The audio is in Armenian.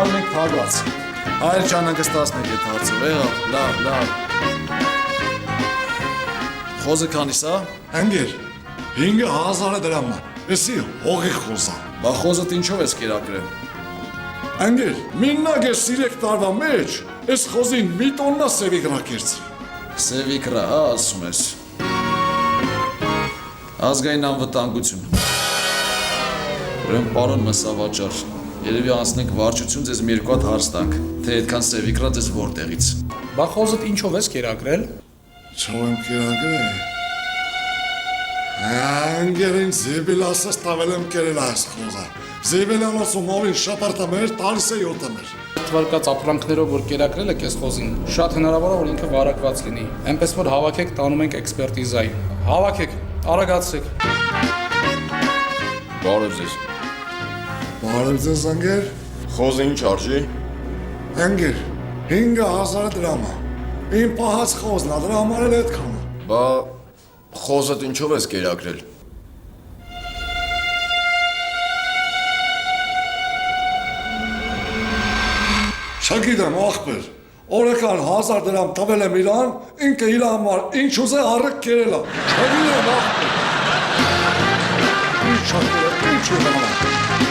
նայում ենք թագած։ Հայր ջան հանգստացնեք այդ հարցը, լավ։ Խոզը քանիս է։ Անգեր, 5,000 դրամ է, էսի հողի խոզա։ Բա խոզդ ինչով ես կերակրել։ Անգեր, միննագ ես 3 տարվա մեջ, ես խոզին մի տոննա սևիկրա կերցրի։ Սևիկրա, հա, ասում ես։ Ազգային անվտանգություն։ Ուրեմն պարոն մսավաճառ, երևի անցնենք վարչություն ձեզ մի երկու հատ հարց տանք, թե այդքան սևիկրա ձեզ որտեղից։ Բա խոզդ ինչով ես կերակրել։ Չով եմ կերակրել։ Անգեր ինձ զիբիլ ասես տավել եմ կերել այս խոզա։ Զիբիլան ասում ովին շապարտամեր, տալիս է յոտամեր։ Թվարկած ապրանքներով որ կերակրել եք ես խոզին, շատ հնարավոր է որ ինքը վարակված լինի։ Այնպես որ հավաքեք տանում ենք էքսպերտիզայի։ Հավաքեք, արագացրեք։ Բարև ձեզ։ Բարև ձեզ անգեր։ Խոզը ինչ արժի։ Անգեր, 5,000 դրամ է։ Իմ պահած խոզն է, դրա համար էլ այդքան է։ Բա խոզդ ինչով ես կերակրել։ Չգիտեմ, ախպեր, օրեկան 1000 դրամ տվել եմ իրան, ինքը իր համար ինչ ուզե առեք կերել է։ Չգիտեմ, ախպեր։ Ինչ չակել է, ինչ ուզե համար։